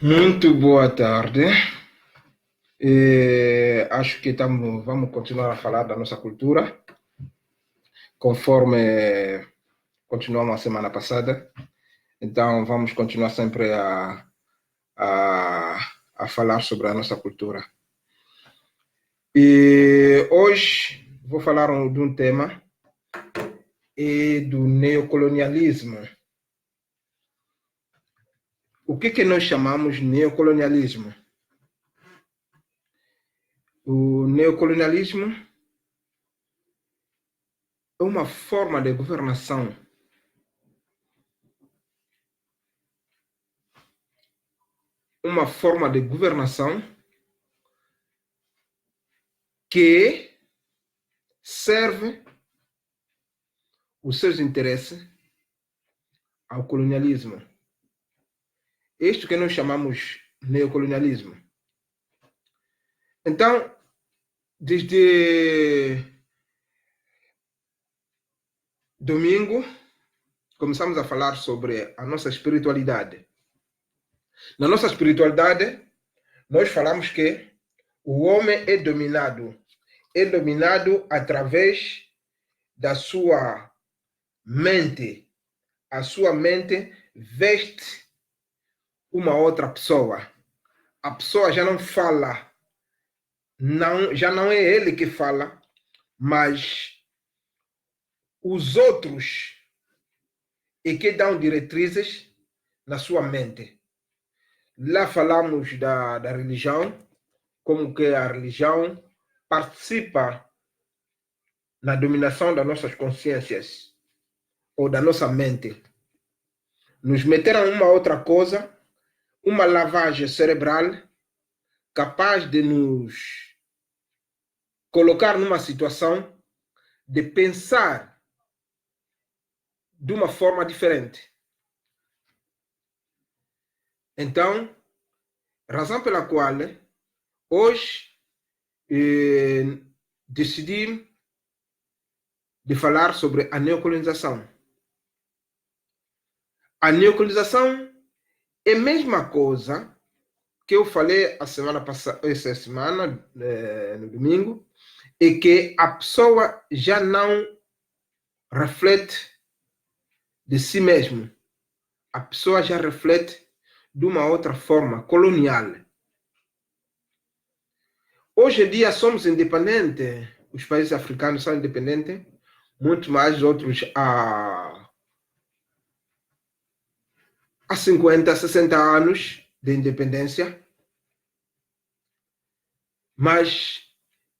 Muito boa tarde. Acho que vamos continuar a falar da nossa cultura, conforme continuamos a semana passada. Então, vamos continuar sempre a, a falar sobre a nossa cultura. E hoje vou falar de um tema do neocolonialismo. O que nós chamamos de neocolonialismo? O neocolonialismo é uma forma de governação que serve os seus interesses ao colonialismo. Isto que nós chamamos neocolonialismo. Então, desde domingo, começamos a falar sobre a nossa espiritualidade. Na nossa espiritualidade, nós falamos que o homem é dominado através da sua mente. A sua mente veste uma outra pessoa. A pessoa já não fala, já não é ele que fala, mas os outros é que dão diretrizes na sua mente. Lá falamos da religião, como que a religião participa na dominação das nossas consciências ou da nossa mente. Nos meteram uma outra coisa, uma lavagem cerebral capaz de nos colocar numa situação de pensar de uma forma diferente. Então, razão pela qual hoje decidi de falar sobre a neocolonização. A neocolonização é a mesma coisa que eu falei a semana passada, essa semana, no domingo, é que a pessoa já não reflete de si mesmo. A pessoa já reflete de uma outra forma, colonial. Hoje em dia somos independentes, os países africanos são independentes, muito mais outros há 50, 60 anos de independência, mas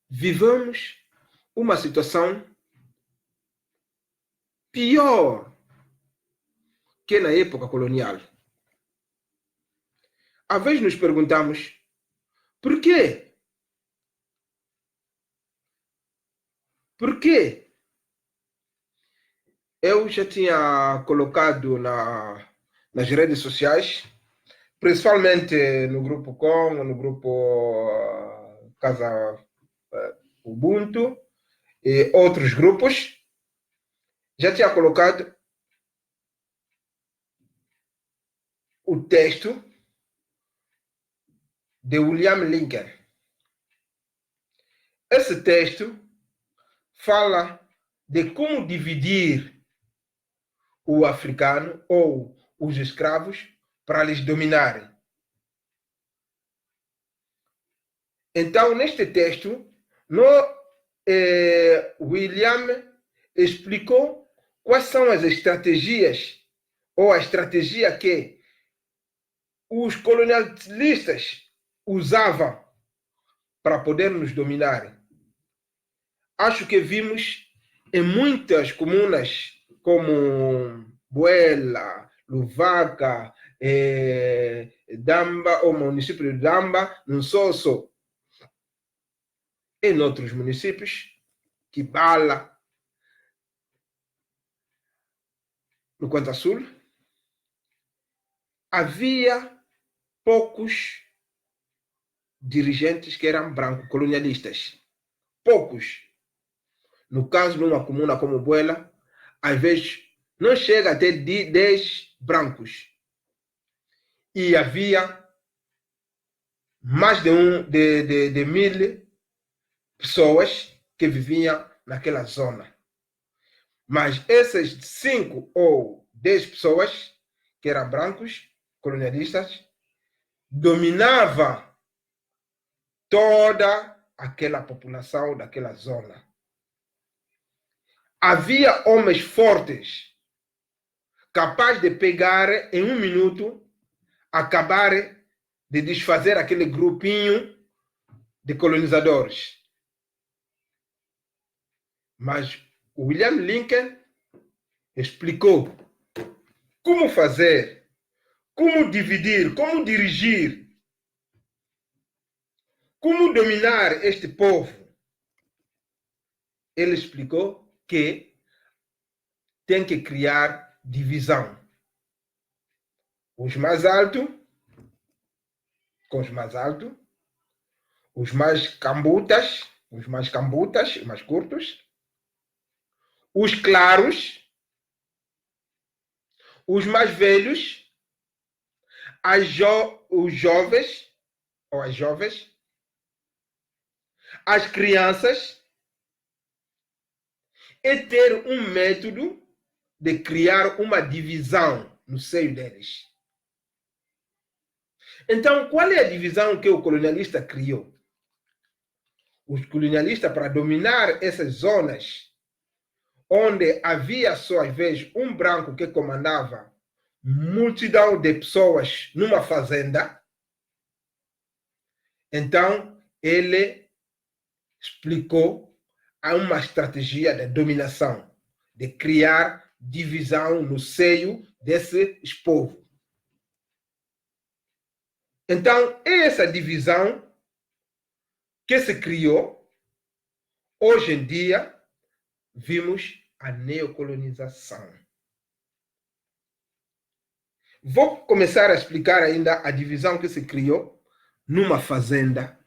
vivemos uma situação pior que na época colonial. Às vezes nos perguntamos por quê? Por quê? Eu já tinha colocado nas redes sociais, principalmente no grupo Com, no grupo Casa Ubuntu e outros grupos, já tinha colocado o texto de William Lincoln. Esse texto fala de como dividir o africano ou os escravos para lhes dominarem. Então, neste texto, William explicou quais são as estratégias ou a estratégia que os colonialistas usavam para poder nos dominar. Acho que vimos em muitas comunas como Buela, Luvaca, Damba, o município de Damba, Nsosso, em outros municípios, Kibala, no Quanta Sul, havia poucos dirigentes que eram brancos colonialistas. Poucos. No caso, numa comuna como Buela, às vezes não chega a ter 10 brancos. E havia mais de 1.000 pessoas que viviam naquela zona. Mas essas 5 ou 10 pessoas, que eram brancos, colonialistas, dominavam toda aquela população daquela zona. Havia homens fortes, capazes de pegar em 1 minuto, acabar de desfazer aquele grupinho de colonizadores. Mas William Lincoln explicou como fazer, como dividir, como dirigir, como dominar este povo. Ele explicou que tem que criar divisão. Os mais altos com os mais altos, os mais cambutas, os mais curtos, os claros, os mais velhos, os jovens ou as jovens, as crianças, e ter um método de criar uma divisão no seio deles. Então, qual é a divisão que o colonialista criou? Os colonialistas, para dominar essas zonas onde havia só, às vezes, um branco que comandava multidão de pessoas numa fazenda, então ele explicou a uma estratégia de dominação, de criar divisão no seio desses povos. Então, essa divisão que se criou, hoje em dia, vimos a neocolonização. Vou começar a explicar ainda a divisão que se criou numa fazenda,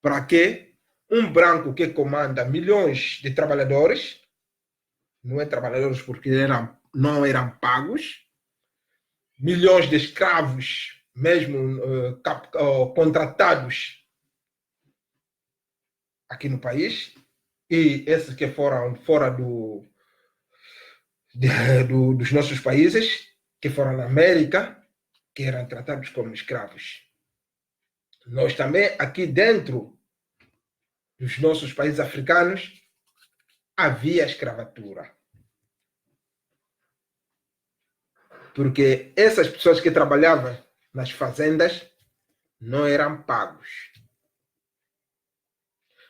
para que um branco que comanda milhões de trabalhadores, não é trabalhadores porque não eram pagos, milhões de escravos, mesmo contratados aqui no país, e esses que foram fora dos nossos países, que foram na América, que eram tratados como escravos. Nós também, aqui dentro dos nossos países africanos, havia escravatura. Porque essas pessoas que trabalhavam nas fazendas não eram pagos,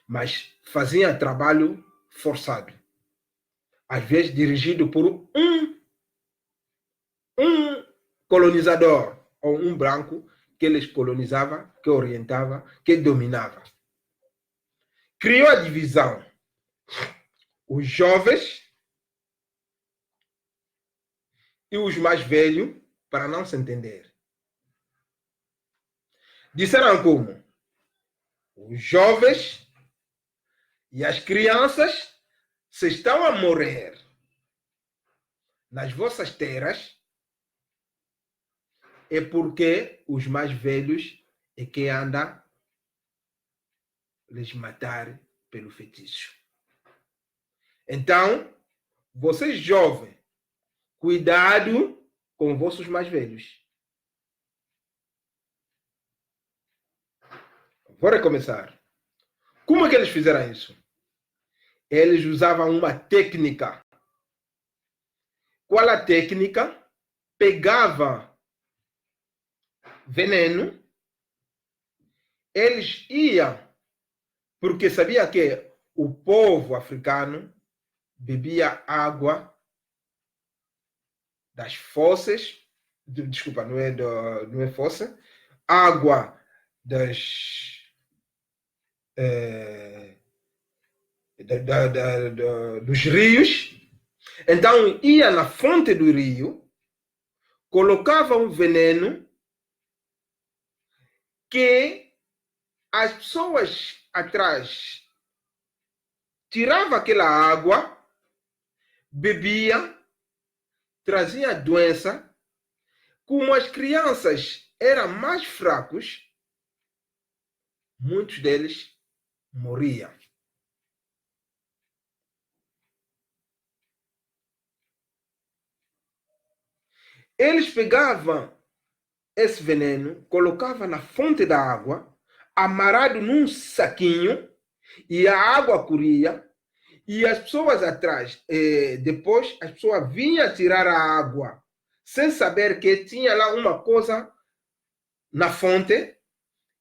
mas faziam trabalho forçado, às vezes dirigido por um colonizador ou um branco que eles colonizava, que orientava, que dominava. Criou a divisão. Os jovens e os mais velhos, para não se entender. Disseram como? Os jovens e as crianças, se estão a morrer nas vossas terras, é porque os mais velhos é que andam lhes matar pelo feitiço. Então, vocês jovens, cuidado com vossos mais velhos. Vou recomeçar. Como é que eles fizeram isso? Eles usavam uma técnica. Qual a técnica? Pegava veneno, eles iam, porque sabia que o povo africano bebia água das fossas, desculpa, não é fossa, água dos rios. Então ia na fonte do rio, colocava um veneno que as pessoas atrás tiravam aquela água, bebiam, trazia doença. Como as crianças eram mais fracos, muitos deles morriam. Eles pegavam esse veneno, colocavam na fonte da água, amarrado num saquinho, e a água corria, e as pessoas atrás, depois as pessoas vinham tirar a água, sem saber que tinha lá uma coisa na fonte.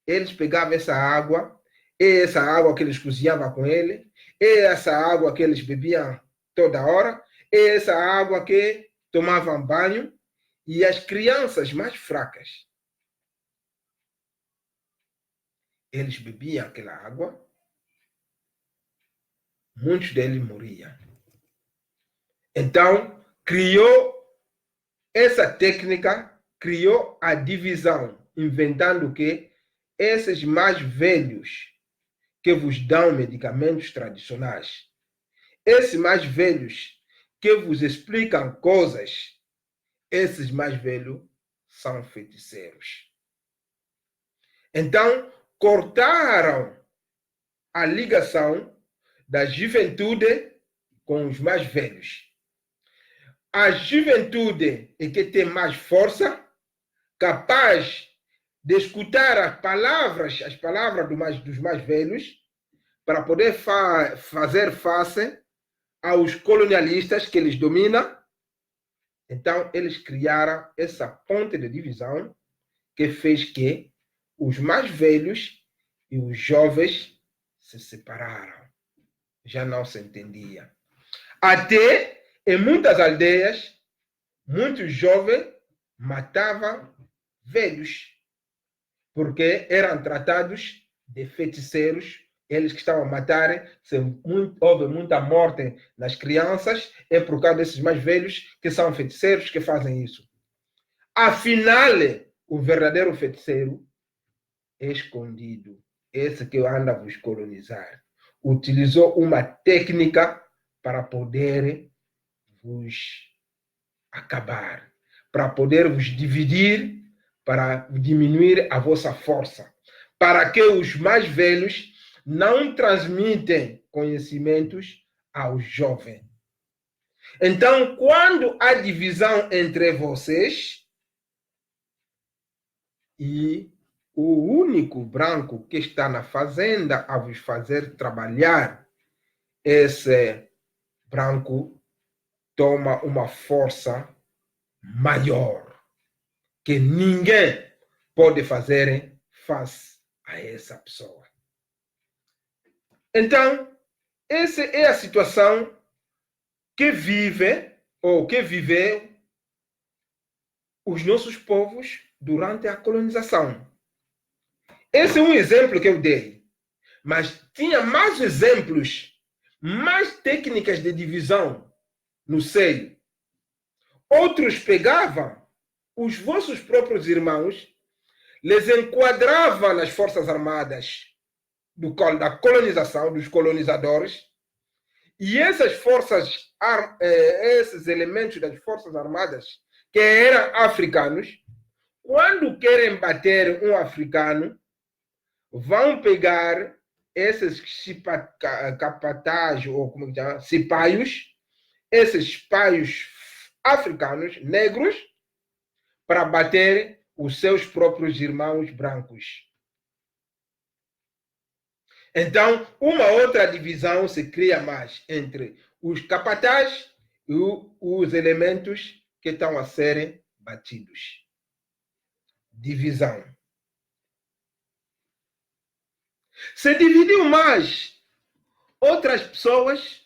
Eles pegavam essa água que eles cozinhavam com ele, essa água que eles bebiam toda hora, essa água que tomavam banho, e as crianças mais fracas, eles bebiam aquela água, muitos deles morriam. Então, criou essa técnica, criou a divisão, inventando que esses mais velhos que vos dão medicamentos tradicionais, esses mais velhos que vos explicam coisas, esses mais velhos são feiticeiros. Então, cortaram a ligação da juventude com os mais velhos. A juventude é que tem mais força, capaz de escutar as palavras dos mais velhos, para poder fazer face aos colonialistas que eles dominam. Então, eles criaram essa ponte de divisão que fez que os mais velhos e os jovens se separaram. Já não se entendia. Até em muitas aldeias, muitos jovens matavam velhos, porque eram tratados de feiticeiros. Eles que estavam a matar, houve muita morte nas crianças, é por causa desses mais velhos que são feiticeiros que fazem isso. Afinal, o verdadeiro feiticeiro é escondido. Esse que anda a vos colonizar. Utilizou uma técnica para poder vos acabar, para poder vos dividir, para diminuir a vossa força, para que os mais velhos não transmitem conhecimentos aos jovens. Então, quando há divisão entre vocês, e o único branco que está na fazenda a vos fazer trabalhar, esse branco toma uma força maior, que ninguém pode fazer face a essa pessoa. Então, essa é a situação que vive, ou que viveu, os nossos povos durante a colonização. Esse é um exemplo que eu dei, mas tinha mais exemplos, mais técnicas de divisão no seio. Outros pegavam os vossos próprios irmãos, les enquadravam nas forças armadas da colonização, dos colonizadores, e essas forças, esses elementos das forças armadas, que eram africanos, quando querem bater um africano, vão pegar esses capatazes, ou como chama, cipaios, esses cipaios africanos, negros, para bater os seus próprios irmãos brancos. Então, uma outra divisão se cria mais entre os capatazes e os elementos que estão a serem batidos. Divisão. Se dividiu mais. Outras pessoas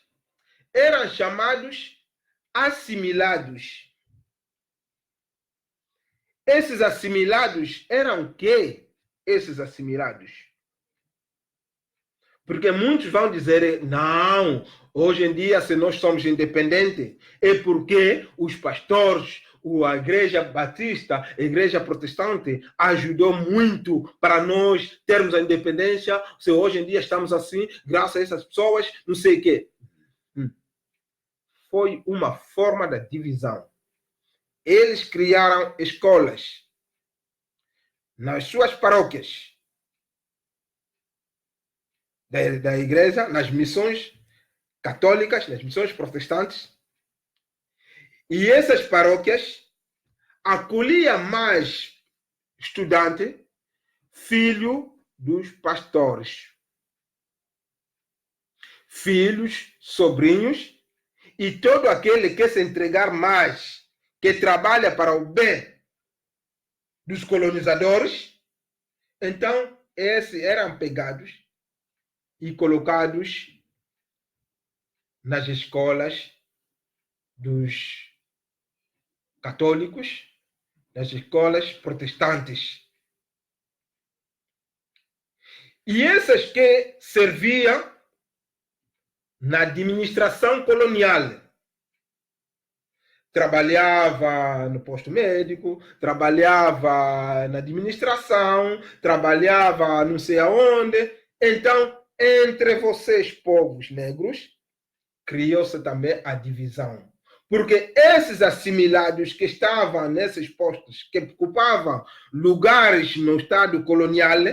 eram chamados assimilados. Esses assimilados eram o quê? Esses assimilados. Porque muitos vão dizer, não, hoje em dia, se nós somos independentes, é porque os pastores, a igreja batista, a igreja protestante, ajudou muito para nós termos a independência. Se hoje em dia estamos assim, graças a essas pessoas, não sei o quê. Foi uma forma da divisão. Eles criaram escolas nas suas paróquias. da igreja, nas missões católicas, nas missões protestantes. E essas paróquias acolhiam mais estudante, filho dos pastores, filhos, sobrinhos e todo aquele que se entregar mais, que trabalha para o bem dos colonizadores. Então, esses eram pegados e colocados nas escolas dos católicos, nas escolas protestantes. E essas que serviam na administração colonial. Trabalhava no posto médico, trabalhava na administração, trabalhava não sei aonde. Então, entre vocês, povos negros, criou-se também a divisão. Porque esses assimilados que estavam nesses postos, que ocupavam lugares no Estado colonial,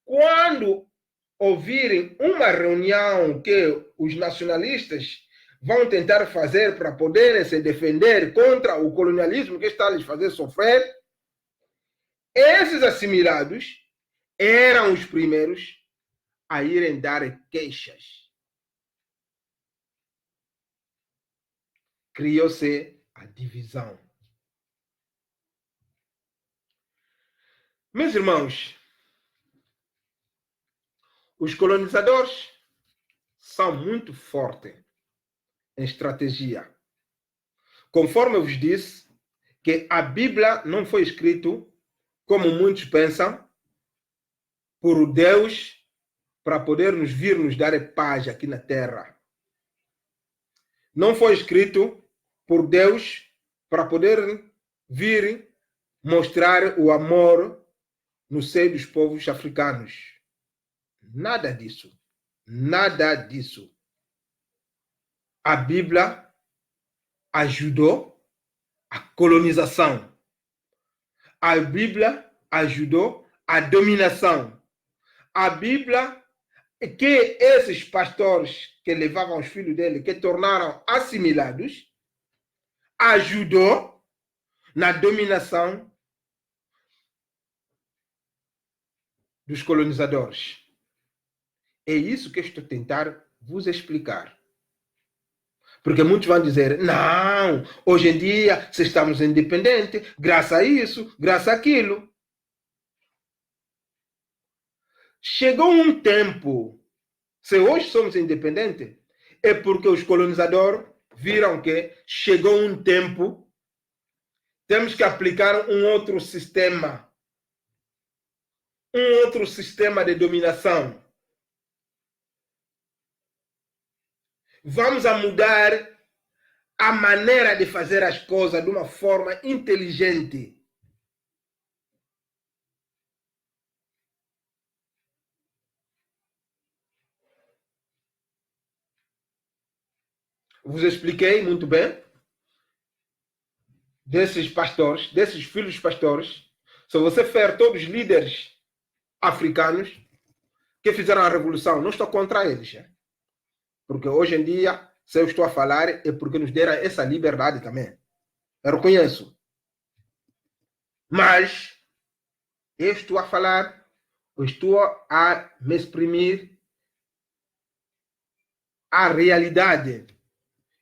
quando ouvirem uma reunião que os nacionalistas vão tentar fazer para poderem se defender contra o colonialismo que está a lhes fazer sofrer, esses assimilados eram os primeiros a irem dar queixas. Criou-se a divisão. Meus irmãos, os colonizadores são muito fortes em estratégia. Conforme eu vos disse, que a Bíblia não foi escrita, como muitos pensam, por Deus para poder vir nos dar paz aqui na terra. Não foi escrito por Deus para poder vir mostrar o amor no seio dos povos africanos. Nada disso. Nada disso. A Bíblia ajudou a colonização. A Bíblia ajudou a dominação. A Bíblia, que esses pastores que levavam os filhos dele, que tornaram assimilados, ajudou na dominação dos colonizadores. É isso que eu estou a tentar vos explicar. Porque muitos vão dizer, não, hoje em dia, se estamos independentes, graças a isso, graças àquilo. Chegou um tempo, se hoje somos independentes, é porque os colonizadores viram que chegou um tempo, temos que aplicar um outro sistema de dominação. Vamos a mudar a maneira de fazer as coisas de uma forma inteligente. Vos expliquei muito bem desses pastores, desses filhos pastores. Se você for todos os líderes africanos que fizeram a revolução, não estou contra eles. Porque hoje em dia, se eu estou a falar, é porque nos deram essa liberdade também. Eu reconheço. Mas eu estou a falar, eu estou a me exprimir a realidade.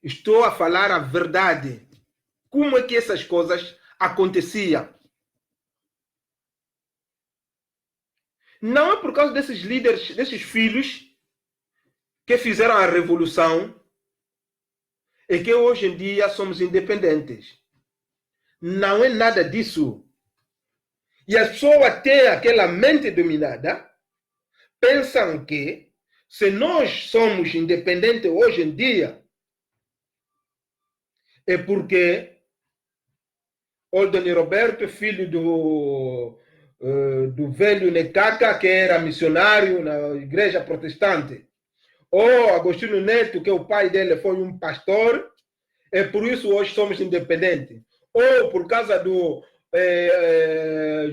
Estou a falar a verdade. Como é que essas coisas aconteciam? Não é por causa desses líderes, desses filhos que fizeram a revolução e que hoje em dia somos independentes. Não é nada disso. E as pessoas têm aquela mente dominada, pensam que se nós somos independentes hoje em dia, é porque o Doni Roberto, filho do velho Nekaka, que era missionário na igreja protestante, ou Agostinho Neto, que o pai dele foi um pastor, é por isso hoje somos independentes. Ou por causa do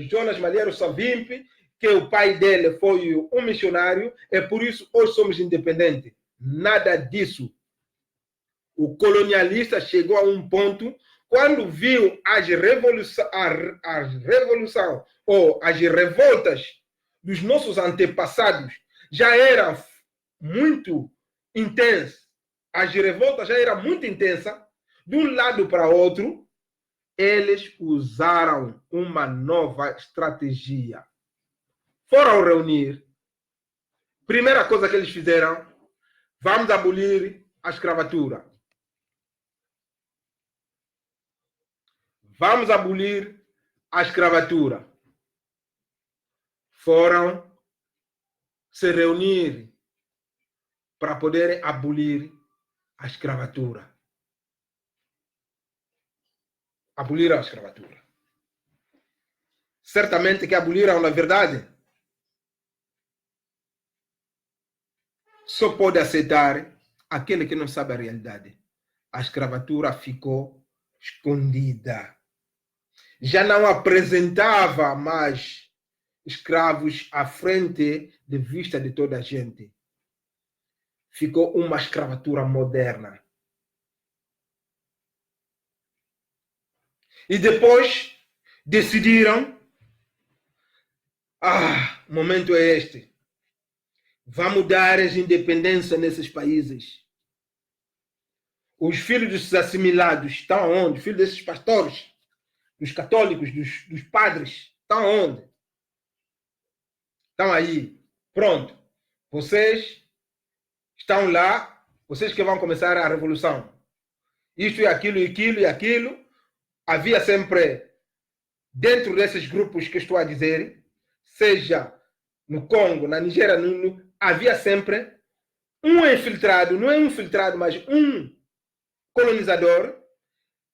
Jonas Malheiro Savimbi, que o pai dele foi um missionário, é por isso hoje somos independentes. Nada disso. O colonialista chegou a um ponto, quando viu a revolução ou as revoltas dos nossos antepassados já eram muito intensas, as revoltas já eram muito intensas, de um lado para outro, eles usaram uma nova estratégia. Foram reunir. Primeira coisa que eles fizeram, vamos abolir a escravatura. Vamos abolir a escravatura. Foram se reunir para poderem abolir a escravatura. Aboliram a escravatura. Certamente que aboliram, na verdade, só pode aceitar aquele que não sabe a realidade. A escravatura ficou escondida. Já não apresentava mais escravos à frente de vista de toda a gente. Ficou uma escravatura moderna. E depois decidiram, o momento é este. Vamos dar as independências nesses países. Os filhos dos assimilados estão onde? Os filhos desses pastores, dos católicos, dos padres, estão onde? Estão aí. Pronto. Vocês estão lá, vocês que vão começar a revolução. Isto e aquilo, e aquilo, e aquilo. Havia sempre, dentro desses grupos que estou a dizer, seja no Congo, na Nigéria, havia sempre um infiltrado, não é um infiltrado, mas um colonizador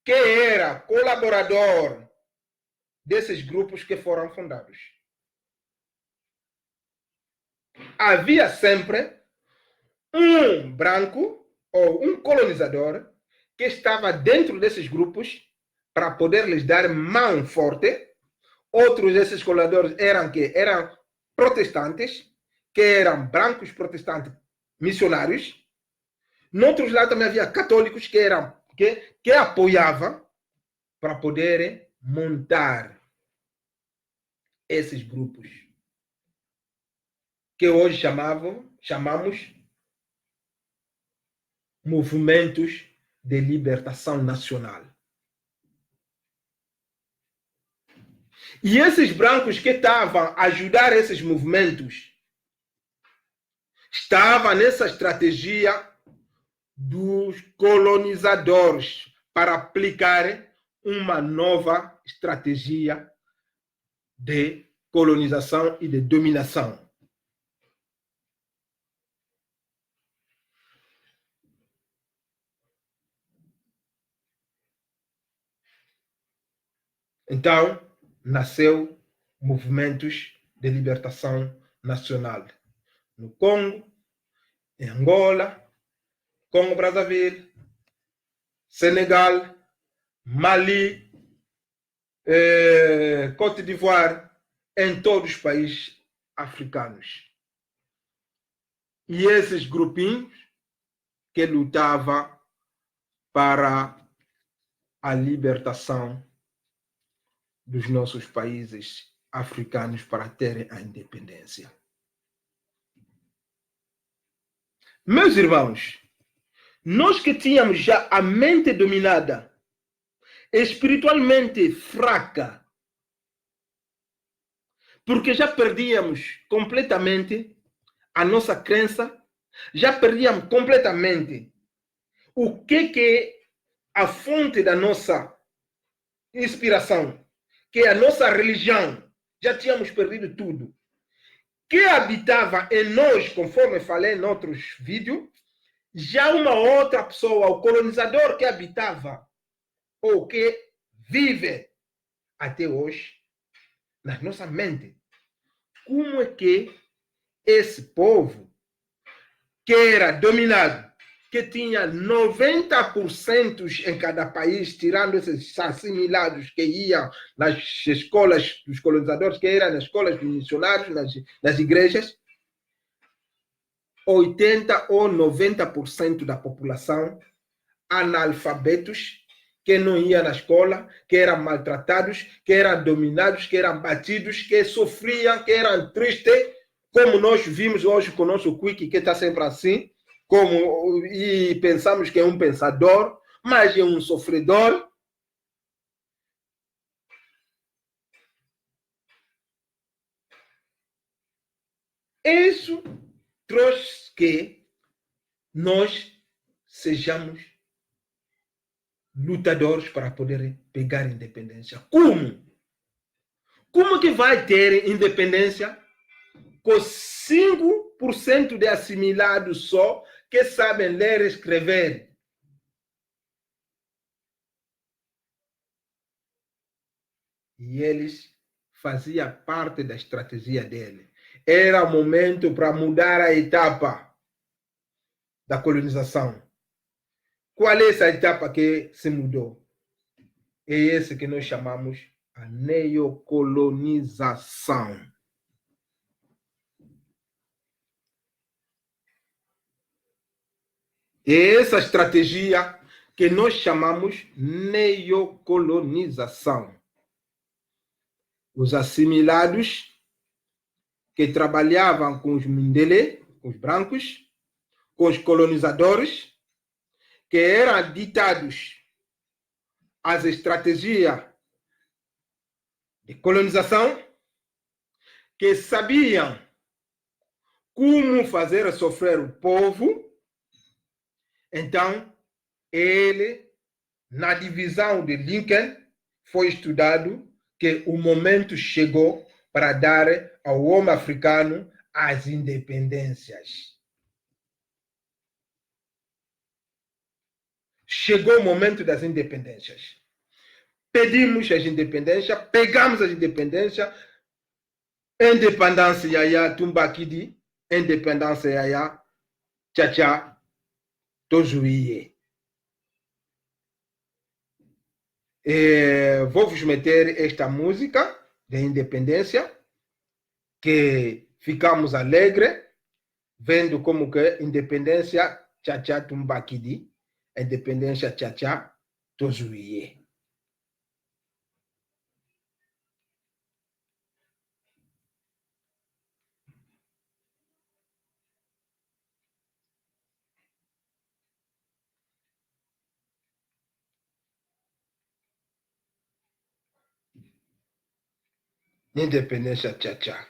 que era colaborador desses grupos que foram fundados. Havia sempre um branco ou um colonizador que estava dentro desses grupos para poder lhes dar mão forte. Outros desses colonizadores eram protestantes, que eram brancos protestantes missionários. Noutros lados também havia católicos que apoiavam para poderem montar esses grupos, que hoje chamamos movimentos de libertação nacional. E esses brancos que estavam a ajudar esses movimentos estavam nessa estratégia dos colonizadores para aplicar uma nova estratégia de colonização e de dominação. Então, nasceu movimentos de libertação nacional. No Congo, em Angola, Congo Brazzaville, Senegal, Mali, Côte d'Ivoire, em todos os países africanos. E esses grupinhos que lutavam para a libertação dos nossos países africanos para terem a independência. Meus irmãos, nós que tínhamos já a mente dominada, espiritualmente fraca, porque já perdíamos completamente a nossa crença, já perdíamos completamente o que é a fonte da nossa inspiração, que é a nossa religião. Já tínhamos perdido tudo. Que habitava em nós, conforme falei em outros vídeos, já uma outra pessoa, o colonizador que habitava, ou que vive até hoje, na nossa mente. Como é que esse povo, que era dominado, que tinha 90% em cada país, tirando esses assimilados que iam nas escolas dos colonizadores, que eram nas escolas dos missionários, nas igrejas, 80 ou 90% da população analfabetos, que não iam na escola, que eram maltratados, que eram dominados, que eram batidos, que sofriam, que eram tristes, como nós vimos hoje com o nosso Quick, que está sempre assim, e pensamos que é um pensador, mas é um sofredor. Isso trouxe que nós sejamos lutadores para poder pegar independência. Como? Como que vai ter independência com 5% de assimilados só que sabem ler e escrever? E eles faziam parte da estratégia dele. Era o momento para mudar a etapa da colonização. Qual é essa etapa que se mudou? É esse que nós chamamos a neocolonização. É essa estratégia que nós chamamos neocolonização. Os assimilados que trabalhavam com os Mindele, com os brancos, com os colonizadores, que eram ditados as estratégias de colonização, que sabiam como fazer sofrer o povo. Então, ele, na divisão de Lincoln, foi estudado que o momento chegou para dar ao homem africano as independências. Chegou o momento das independências. Pedimos as independências, pegamos as independências, independência Yaya Tumbakidi, independência Yaya Tchatcha Tojuie. Vou vos meter esta música de independência, que ficamos alegres, vendo como que independência Tchatcha Tumbakidi, independência Tchatcha Tojuie. Independência Tchatcha.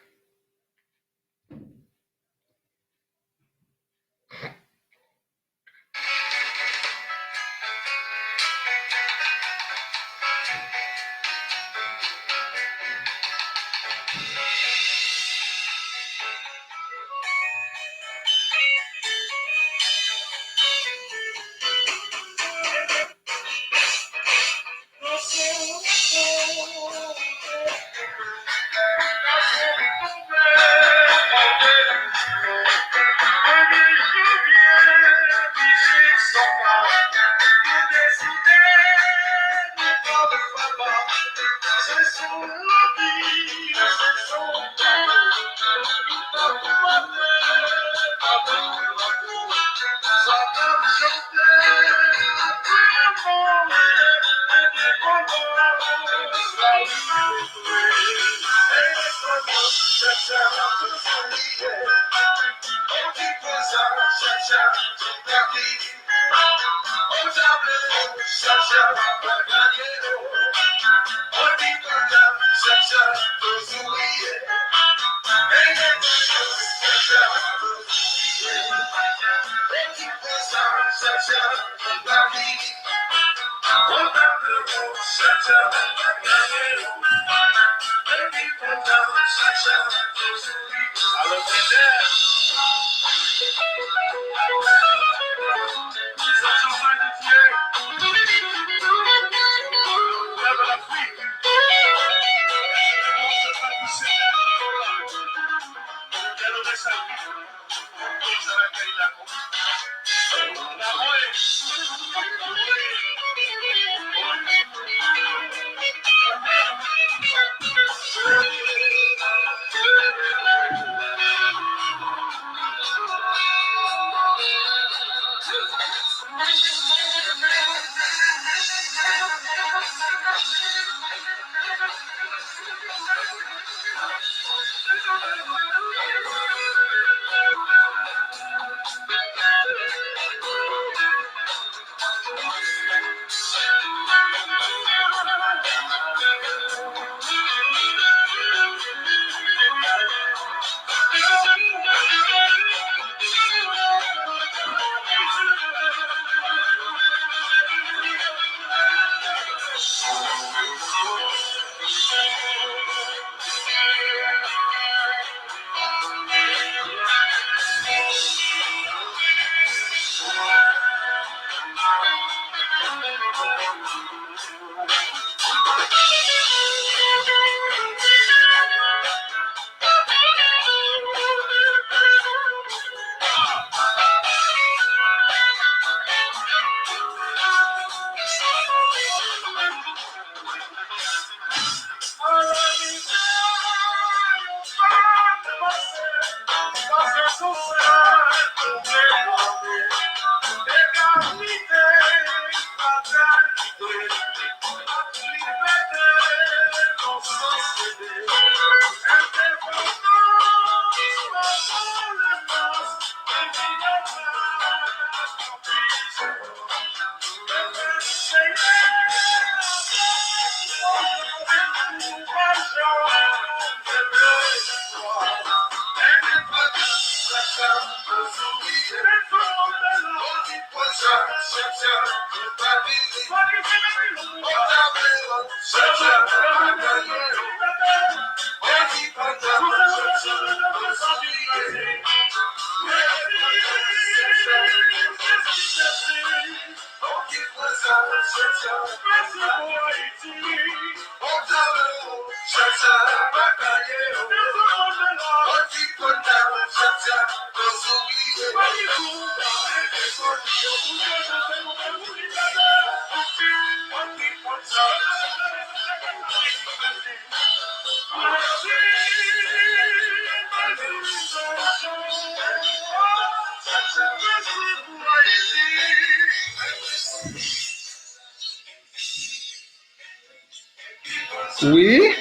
Oui,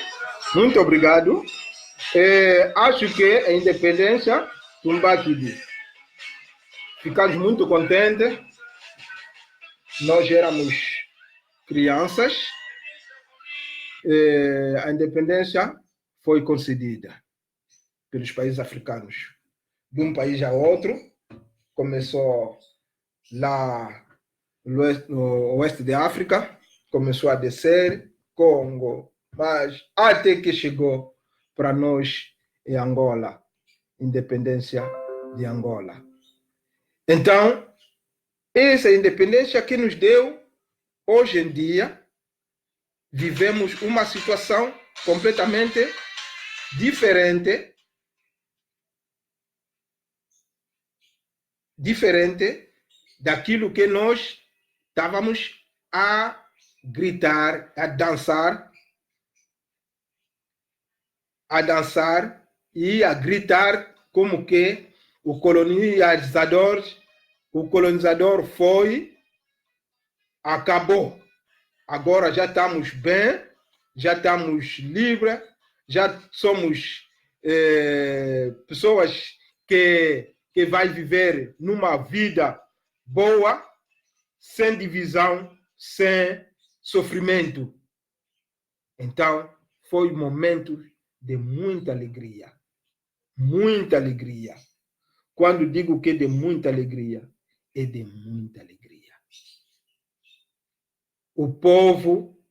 muito obrigado. Acho que a independência, Tumbakidi, ficamos muito contentes. Nós éramos crianças. A independência foi concedida pelos países africanos. De um país a outro, começou lá no oeste da África, começou a descer, Congo, mas até que chegou para nós em Angola, independência de Angola. Então, essa independência que nos deu, hoje em dia, vivemos uma situação completamente diferente daquilo que nós estávamos a gritar, a dançar e a gritar como que o colonizador foi, acabou. Agora já estamos bem, já estamos livres, já somos pessoas que vai viver numa vida boa, sem divisão, sem sofrimento. Então, foi um momento de muita alegria. Muita alegria. Quando digo que é de muita alegria, é de muita alegria. O povo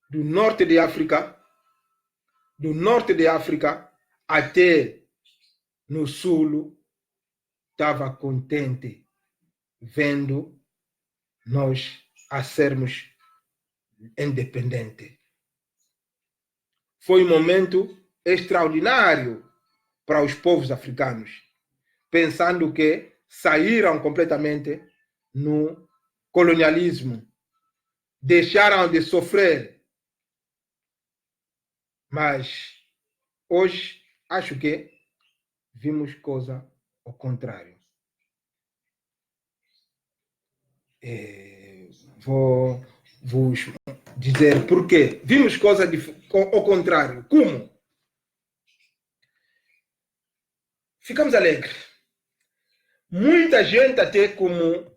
do norte de África, até no sul, estava contente vendo nós a sermos independentes. Foi um momento extraordinário para os povos africanos, pensando que saíram completamente no colonialismo, deixaram de sofrer. Mas hoje, acho que vimos coisa ao contrário. Vou vos dizer por quê. Vimos coisa ao contrário. Como? Ficamos alegres. Muita gente até como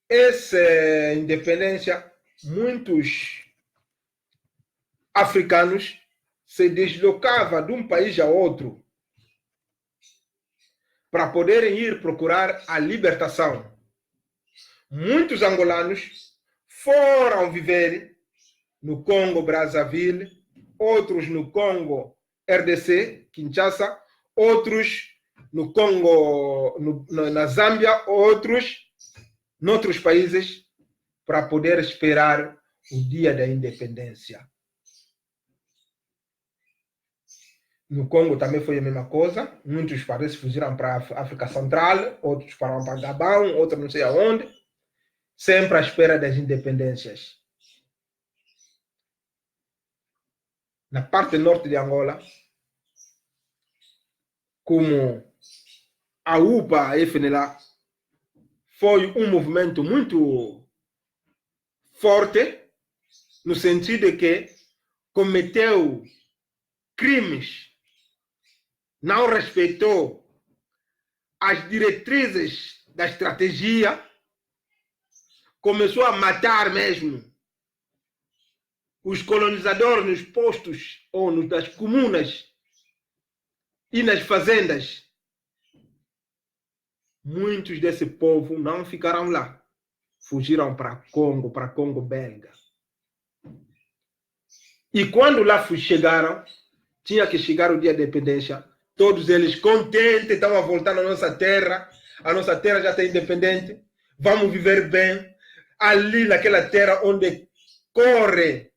essa independência, muitos africanos se deslocavam de um país a outro para poderem ir procurar a libertação. Muitos angolanos foram viver no Congo Brazzaville, outros no Congo RDC, Kinshasa, outros no Congo, na Zâmbia, outros em outros países, para poder esperar o dia da independência. No Congo também foi a mesma coisa. Muitos parece fugiram para a África Central, outros foram para Gabão, outros não sei aonde. Sempre à espera das independências. Na parte norte de Angola, como a UPA, a FNLA, foi um movimento muito forte, no sentido de que cometeu crimes, não respeitou as diretrizes da estratégia, começou a matar mesmo os colonizadores nos postos ou nas comunas e nas fazendas. Muitos desse povo não ficaram lá. Fugiram para Congo belga. E quando lá chegaram, tinha que chegar o dia da independência. Todos eles contentes, estão a voltar na nossa terra. A nossa terra já está independente. Vamos viver bem. Ali naquela terra onde corre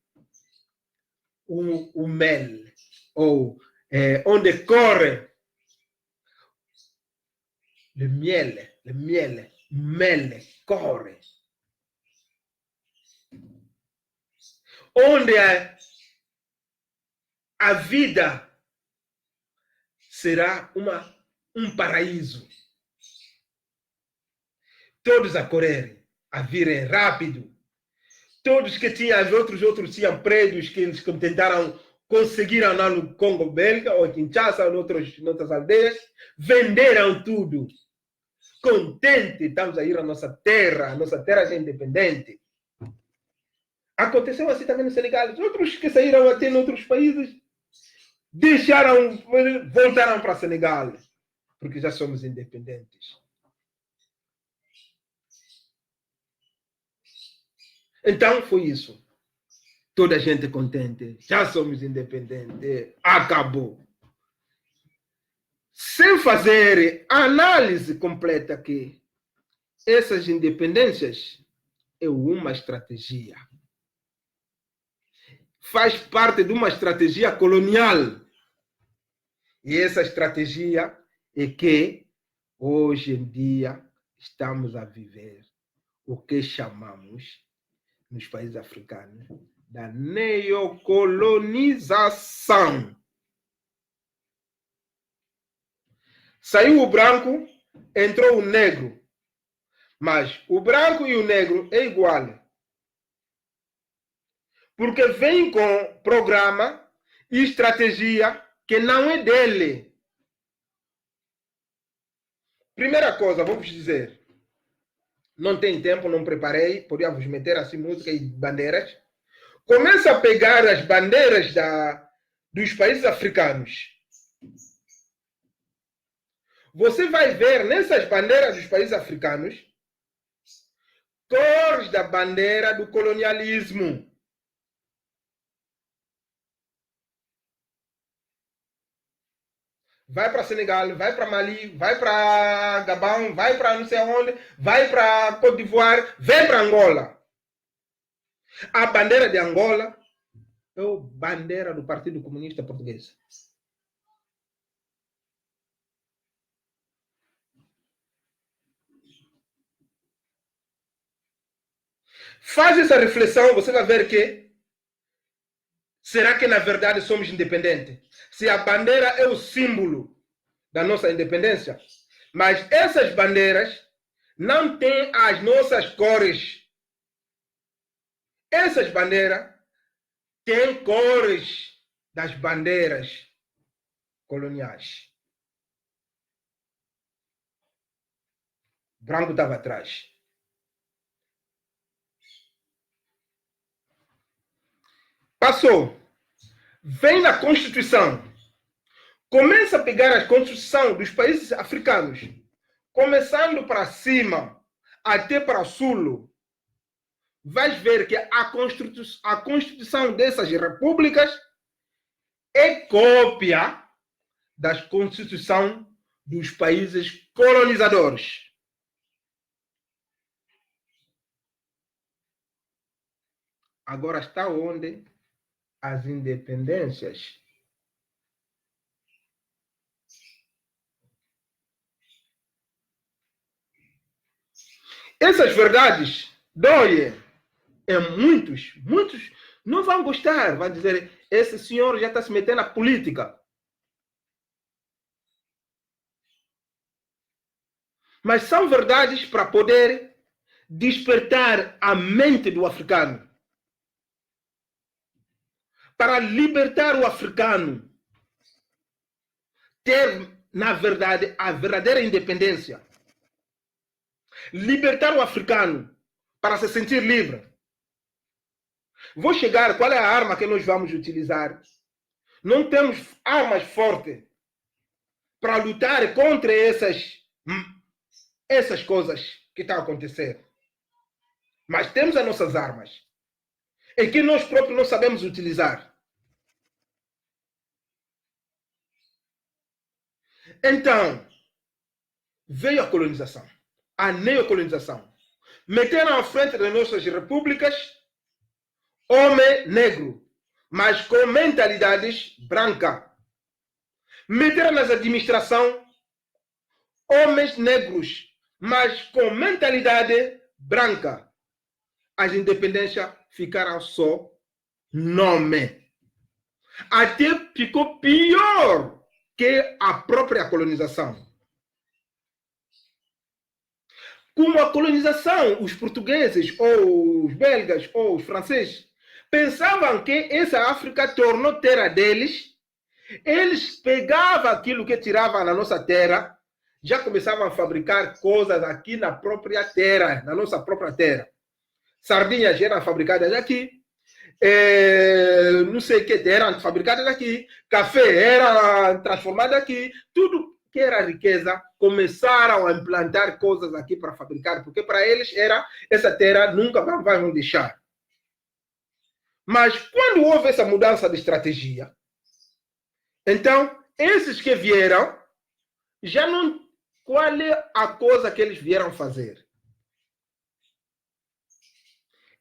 o mel, ou onde corre o mel corre. Onde a vida será um paraíso. Todos a correr, a virem rápido. Todos que tinham, outros tinham prédios que eles tentaram, conseguiram lá no Congo belga, ou Kinshasa, ou em outras aldeias, venderam tudo. Contente, estamos a ir à nossa terra já é independente. Aconteceu assim também no Senegal. Outros que saíram até em outros países voltaram para Senegal, porque já somos independentes. Então foi isso. Toda a gente contente, já somos independentes, acabou. Sem fazer a análise completa que essas independências é uma estratégia. Faz parte de uma estratégia colonial. E essa estratégia é que hoje em dia estamos a viver o que chamamos nos países africanos da neocolonização. Saiu o branco, entrou o negro. Mas o branco e o negro é igual. Porque vem com programa e estratégia que não é dele. Primeira coisa, vou vos dizer. Não tem tempo, não preparei. Podia vos meter assim música e bandeiras. Começa a pegar as bandeiras dos países africanos. Você vai ver nessas bandeiras dos países africanos cores da bandeira do colonialismo. Vai para Senegal, vai para Mali, vai para Gabão, vai para não sei onde, vai para Côte d'Ivoire, vem para Angola. A bandeira de Angola é a bandeira do Partido Comunista Português. Faz essa reflexão, você vai ver que será que na verdade somos independentes? Se a bandeira é o símbolo da nossa independência, mas essas bandeiras não têm as nossas cores. Essas bandeiras têm cores das bandeiras coloniais. Branco estava atrás. Passou. Vem na Constituição. Começa a pegar a Constituição dos países africanos, começando para cima até para o sul. Vais ver que a Constituição dessas repúblicas é cópia da Constituição dos países colonizadores. Agora está onde as independências essas verdades doem. Muitos não vão gostar, vão dizer, esse senhor já está se metendo na política. Mas são verdades para poder despertar a mente do africano. Para libertar o africano. Ter, na verdade, a verdadeira independência. Libertar o africano para se sentir livre. Vou chegar, qual é a arma que nós vamos utilizar? Não temos armas fortes para lutar contra essas coisas que estão a acontecer. Mas temos as nossas armas. E que nós próprios não sabemos utilizar. Então, veio a colonização. A neocolonização. Meteram à frente das nossas repúblicas homem negro, mas com mentalidades brancas. Meteram nas administrações homens negros, mas com mentalidade branca. As independências ficaram só nome. Até ficou pior que a própria colonização. Como a colonização, os portugueses, ou os belgas, ou os franceses, pensavam que essa África tornou terra deles, eles pegavam aquilo que tiravam na nossa terra, já começavam a fabricar coisas aqui na própria terra, na nossa própria terra. Sardinhas eram fabricadas aqui, não sei o que eram fabricadas aqui, café era transformado aqui, tudo que era riqueza, começaram a implantar coisas aqui para fabricar, porque para eles era essa terra nunca vão deixar. Mas quando houve essa mudança de estratégia, então esses que vieram já não. Qual é a coisa que eles vieram fazer?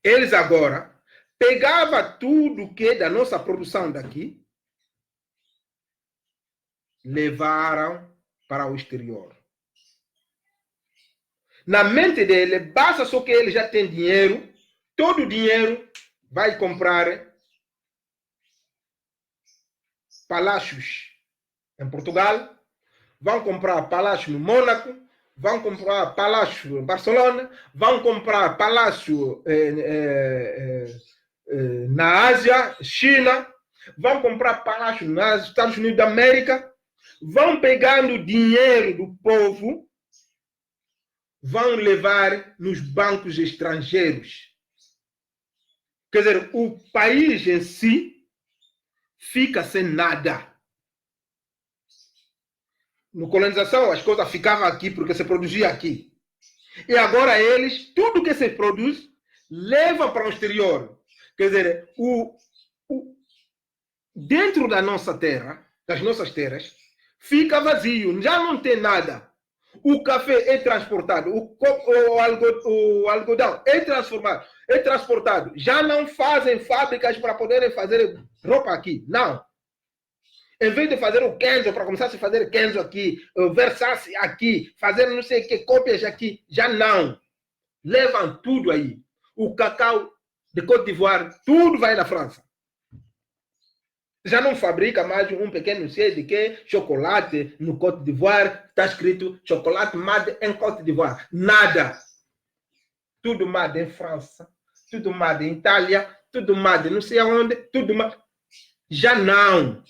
Eles agora pegavam tudo que da nossa produção daqui, levaram para o exterior. Na mente dele, basta só que ele já tem dinheiro, todo o dinheiro vai comprar palácios em Portugal, vão comprar palácio no Mônaco, vão comprar palácio em Barcelona, vão comprar palácio na Ásia, China, vão comprar palácio nos Estados Unidos da América, vão pegando dinheiro do povo, vão levar nos bancos estrangeiros. Quer dizer, o país em si fica sem nada. Na colonização, as coisas ficavam aqui porque se produzia aqui. E agora eles, tudo que se produz, levam para o exterior. Quer dizer, dentro da nossa terra, das nossas terras, fica vazio, já não tem nada. O café é transportado, o algodão é transformado, é transportado. Já não fazem fábricas para poderem fazer roupa aqui, não. Em vez de fazer o Kenzo, para começar a fazer Kenzo aqui, o Versace aqui, fazer não sei o que, cópias aqui, já não. Levam tudo aí. o cacau de Côte d'Ivoire, tudo vai na França. Já não fabrica mais um pequeno sei de que chocolate no Côte d'Ivoire, está escrito chocolate made em Côte d'Ivoire. Nada. Tudo made em França, tudo made em Itália, tudo made não sei aonde, tudo made. Já não.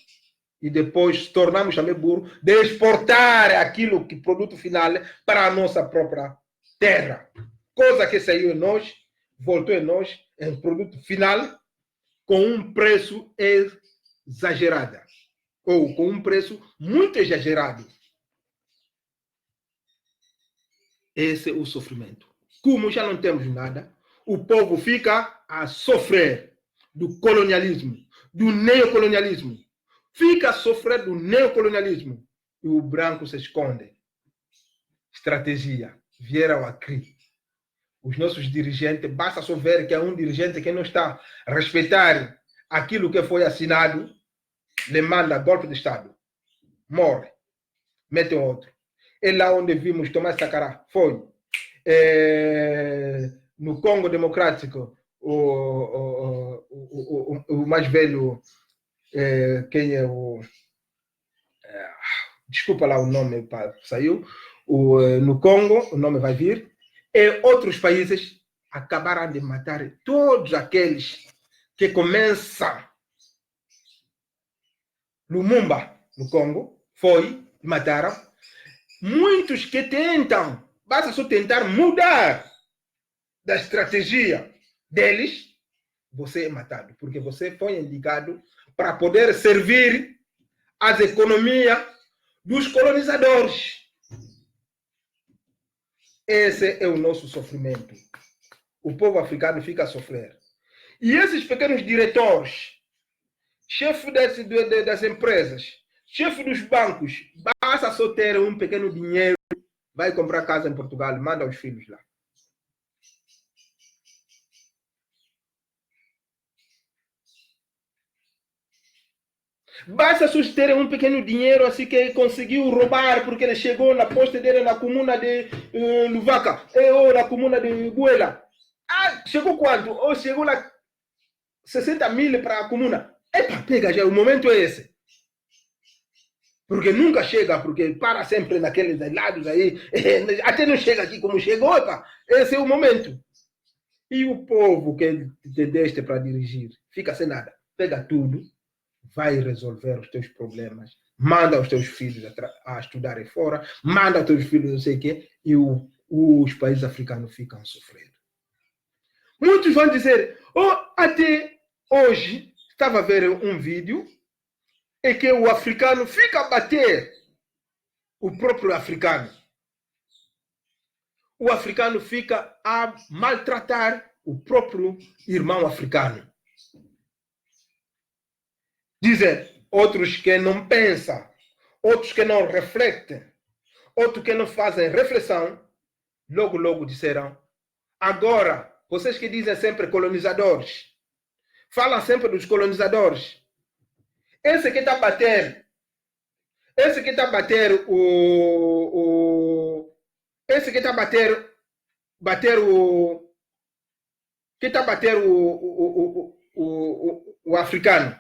E depois tornamos também burro de exportar aquilo que produto final para a nossa própria terra. Coisa que saiu em nós, voltou em nós, em produto final, com um preço exagerado. Ou com um preço muito exagerado. Esse é o sofrimento. Como já não temos nada, o povo fica a sofrer do colonialismo, do neocolonialismo. Fica a sofrer do neocolonialismo. E o branco se esconde. Estratégia. Vieram aqui. Os nossos dirigentes, basta só ver que é um dirigente que não está a respeitar aquilo que foi assinado, lhe manda golpe de Estado. Morre. Mete outro. É lá onde vimos Tomás Sankara. Foi. No Congo Democrático, o mais velho, quem é o... desculpa lá o nome, saiu. No Congo, o nome vai vir. E outros países acabaram de matar todos aqueles que começam. Lumumba, no Congo, foi, mataram. Muitos que tentam, basta só tentar mudar da estratégia deles, você é matado, porque você foi indicado para poder servir as economias dos colonizadores. Esse é o nosso sofrimento. O povo africano fica a sofrer. E esses pequenos diretores, chefe das empresas, chefe dos bancos, basta só ter um pequeno dinheiro, vai comprar casa em Portugal, manda os filhos lá. Basta só ter um pequeno dinheiro assim que conseguiu roubar porque ele chegou na posta dele na comuna de Luvaca ou na comuna de Buela. Ah, chegou quanto? Ou chegou lá 60 mil para a comuna. Epa, pega já, o momento é esse. Porque nunca chega, porque para sempre naqueles lados aí, até não chega aqui como chegou, epa, esse é o momento. E o povo que te deste para dirigir, fica sem nada, pega tudo, vai resolver os teus problemas, manda os teus filhos a estudarem fora, manda os teus filhos não sei o quê, e os países africanos ficam sofrendo. Muitos vão dizer, até hoje, estava a ver um vídeo, é que o africano fica a bater o próprio africano. O africano fica a maltratar o próprio irmão africano. Dizem outros que não pensam, outros que não refletem, outros que não fazem reflexão, logo disseram, agora, vocês que dizem sempre colonizadores, falam sempre dos colonizadores, esse que está a bater, esse que está a bater esse que está a bater que está a bater o africano,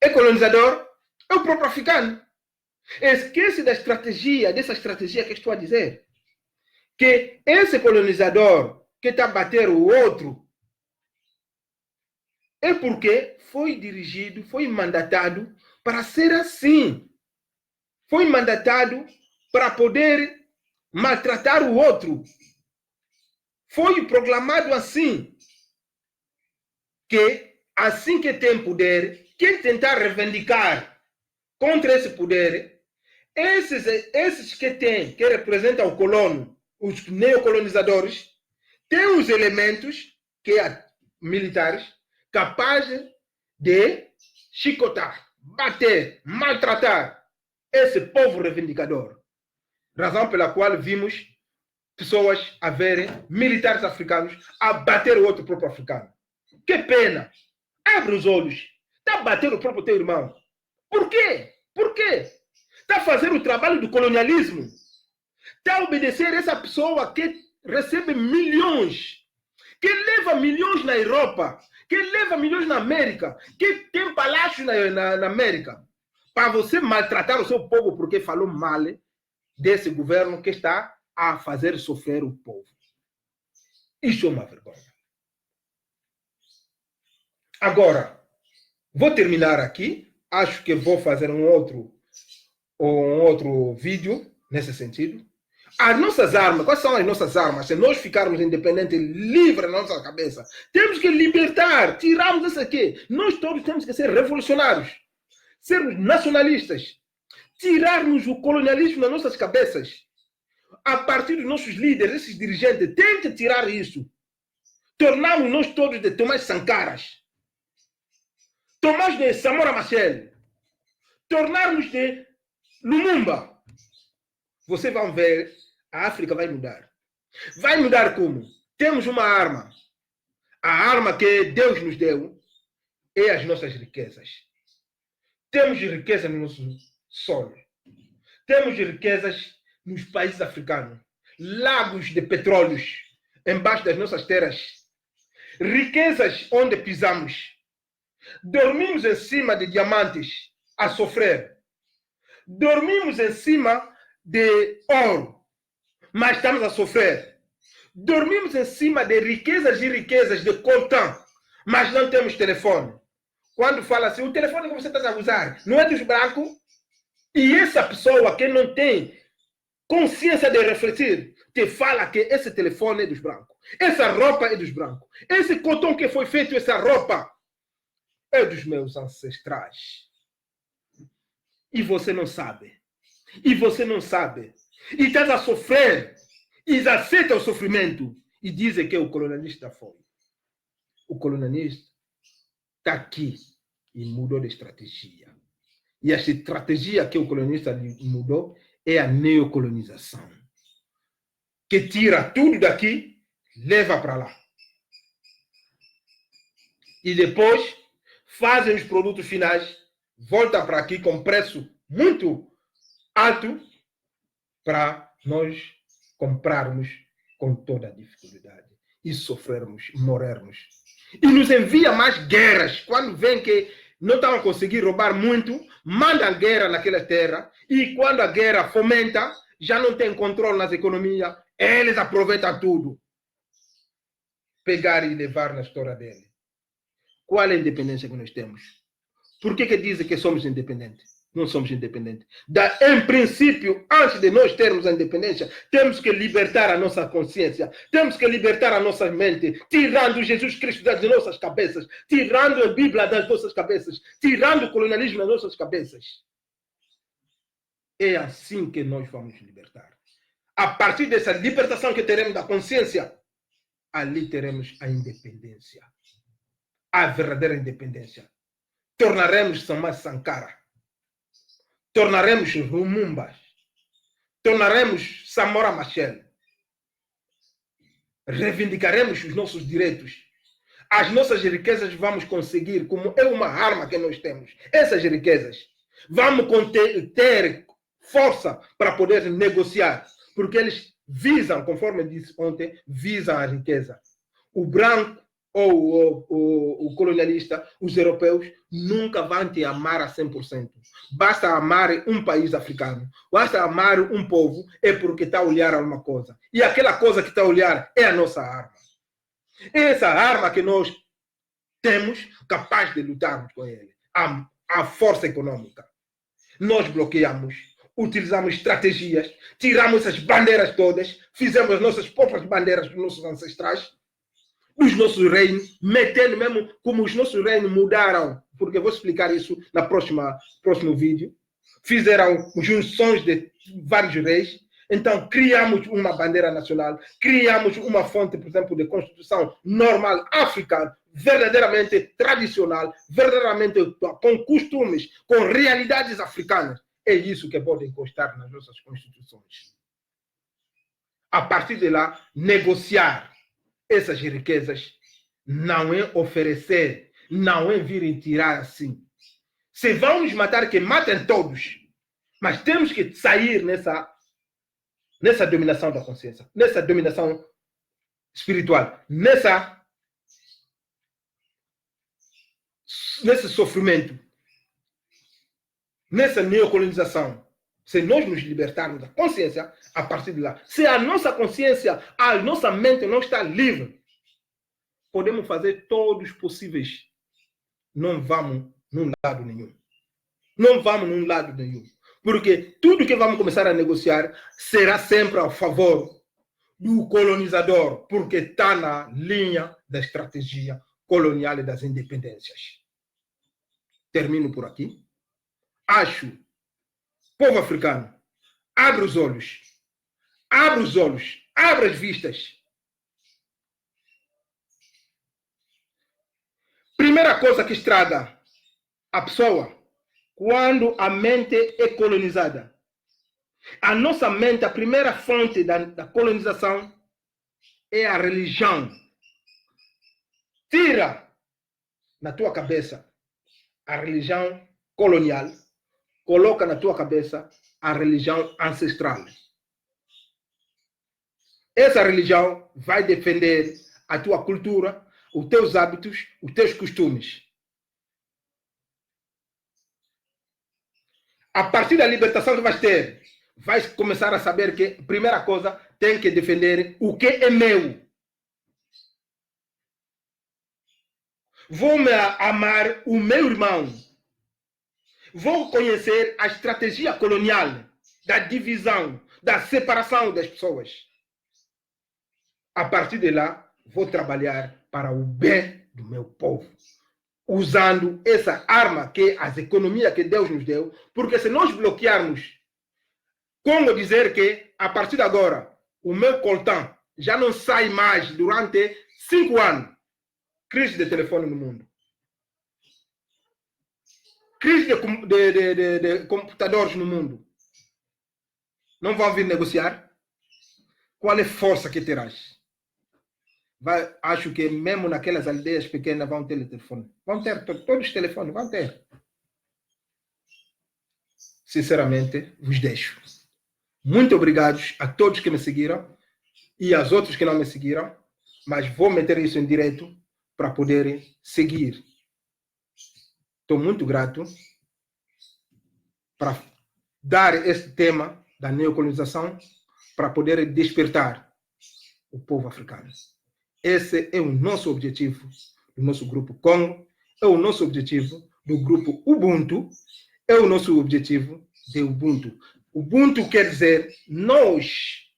é colonizador, é o próprio africano. Esquece dessa estratégia que estou a dizer. Que esse colonizador que está a bater o outro é porque foi dirigido, foi mandatado para ser assim. Foi mandatado para poder maltratar o outro. Foi proclamado assim. Que assim que tem poder, quem tentar reivindicar contra esse poder, esses que representam o colono, os neocolonizadores, têm os elementos que militares capazes de chicotar, bater, maltratar esse povo reivindicador. Razão pela qual vimos pessoas a verem militares africanos a bater o outro próprio africano. Que pena! Abre os olhos. Está a bater o próprio teu irmão. Por quê? Por quê? Está a fazer o trabalho do colonialismo. Está a obedecer essa pessoa que recebe milhões, que leva milhões na Europa, que leva milhões na América, que tem palácios na América, para você maltratar o seu povo porque falou mal desse governo que está a fazer sofrer o povo. Isso é uma vergonha. Agora, vou terminar aqui. Acho que vou fazer um outro vídeo nesse sentido. As nossas armas, quais são as nossas armas? Se nós ficarmos independentes, livres na nossa cabeça, temos que libertar, tirarmos isso aqui. Nós todos temos que ser revolucionários, sermos nacionalistas, tirarmos o colonialismo das nossas cabeças. A partir dos nossos líderes, esses dirigentes, têm que tirar isso. Tornarmos nós todos de Tomás Sankaras, Tomás de Samora Machel, tornarmos de Lumumba. Vocês vão ver, a África vai mudar. Vai mudar como? Temos uma arma. A arma que Deus nos deu é as nossas riquezas. Temos riqueza no nosso solo. Temos riquezas nos países africanos. Lagos de petróleos embaixo das nossas terras. Riquezas onde pisamos. Dormimos em cima de diamantes a sofrer. Dormimos em cima de ouro, mas estamos a sofrer. Dormimos em cima de riquezas e riquezas de coltã, mas não temos telefone. Quando fala assim, o telefone que você está a usar não é dos brancos? E essa pessoa que não tem consciência de refletir, te fala que esse telefone é dos brancos. Essa roupa é dos brancos. Esse cotão que foi feito, essa roupa, é dos meus ancestrais. E você não sabe. E você não sabe. E estás a sofrer. E aceita o sofrimento. E dizem que o colonialista foi. O colonialista está aqui e mudou de estratégia. E a estratégia que o colonialista mudou é a neocolonização. Que tira tudo daqui, leva para lá. E depois fazem os produtos finais, volta para aqui com preço muito alto para nós comprarmos com toda a dificuldade e sofrermos, morrermos. E nos envia mais guerras. Quando vem que não estão a conseguir roubar muito, mandam guerra naquela terra e quando a guerra fomenta, já não tem controle nas economias, eles aproveitam tudo. Pegar e levar na história dele. Qual é a independência que nós temos? Por que dizem que somos independentes? Não somos independentes. Em princípio, antes de nós termos a independência, temos que libertar a nossa consciência, temos que libertar a nossa mente, tirando Jesus Cristo das nossas cabeças, tirando a Bíblia das nossas cabeças, tirando o colonialismo das nossas cabeças. É assim que nós vamos libertar. A partir dessa libertação que teremos da consciência, ali teremos a independência. A verdadeira independência. Tornaremos Tomás Sankara. Tornaremos Lumumba. Tornaremos Samora Machel. Reivindicaremos os nossos direitos. As nossas riquezas vamos conseguir, como é uma arma que nós temos. Essas riquezas. Vamos ter força para poder negociar. Porque eles visam, conforme disse ontem, visam a riqueza. O branco ou o colonialista, os europeus, nunca vão te amar a 100%. Basta amar um país africano, basta amar um povo, é porque está a olhar a uma coisa. E aquela coisa que está a olhar é a nossa arma. É essa arma que nós temos capaz de lutarmos com ele. A força econômica. Nós bloqueamos, utilizamos estratégias, tiramos essas bandeiras todas, fizemos as nossas próprias bandeiras dos nossos ancestrais, os nossos reinos, metendo mesmo como os nossos reinos mudaram, porque vou explicar isso no próximo vídeo. Fizeram junções de vários reis, então criamos uma bandeira nacional, criamos uma fonte, por exemplo, de constituição normal africana, verdadeiramente tradicional, verdadeiramente com costumes, com realidades africanas. É isso que pode encostar nas nossas constituições. A partir de lá, negociar essas riquezas não é oferecer, não é vir e tirar assim. Se vão nos matar, que matem todos. Mas temos que sair nessa dominação da consciência, nessa dominação espiritual, nesse sofrimento, nessa neocolonização, se nós nos libertarmos da consciência, a partir de lá, se a nossa consciência, a nossa mente não está livre, podemos fazer todos os possíveis. Não vamos num lado nenhum. Não vamos num lado nenhum. Porque tudo que vamos começar a negociar será sempre a favor do colonizador, porque está na linha da estratégia colonial e das independências. Termino por aqui. Acho, povo africano, abre os olhos, abre as vistas. Primeira coisa que estraga a pessoa quando a mente é colonizada. A nossa mente, a primeira fonte da colonização é a religião. Tira na tua cabeça a religião colonial, coloca na tua cabeça a religião ancestral. Essa religião vai defender a tua cultura, os teus hábitos, os teus costumes. A partir da libertação que vais ter, vais começar a saber que, primeira coisa, tem que defender o que é meu. Vou-me amar o meu irmão. Vou conhecer a estratégia colonial da divisão, da separação das pessoas. A partir de lá, vou trabalhar para o bem do meu povo, usando essa arma que é as economias que Deus nos deu, porque se nós bloquearmos, como dizer que, a partir de agora, o meu coltão já não sai mais durante 5 anos, crise de telefone no mundo, crise de computadores no mundo, não vão vir negociar? Qual é a força que terás? Acho que mesmo naquelas aldeias pequenas vão ter telefone. Vão ter todos os telefones, vão ter. Sinceramente, vos deixo. Muito obrigado a todos que me seguiram e aos outros que não me seguiram, mas vou meter isso em direto para poderem seguir. Estou muito grato para dar este tema da neocolonização para poder despertar o povo africano. Esse é o nosso objetivo do nosso grupo Congo, é o nosso objetivo do grupo Ubuntu, é o nosso objetivo de Ubuntu. Ubuntu quer dizer nós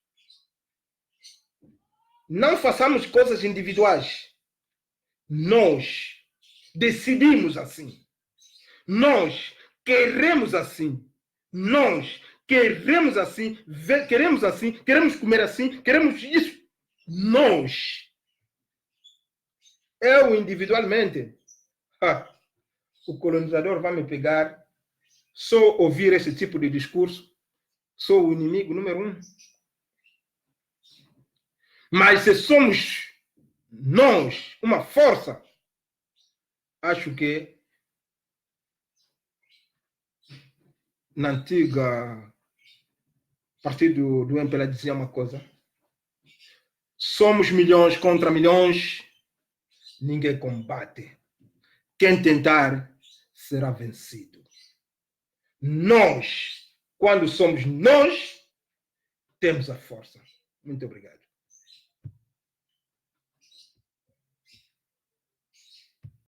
não façamos coisas individuais. Nós decidimos assim. Nós queremos assim. Nós queremos assim, queremos assim, queremos comer assim, queremos isso. Nós. Eu individualmente, o colonizador vai me pegar, só ouvir esse tipo de discurso, sou o inimigo número 1. Mas se somos nós uma força, acho que na antiga partido do MPLA dizia uma coisa: somos milhões contra milhões, ninguém combate. Quem tentar será vencido. Nós, quando somos nós, temos a força. Muito obrigado.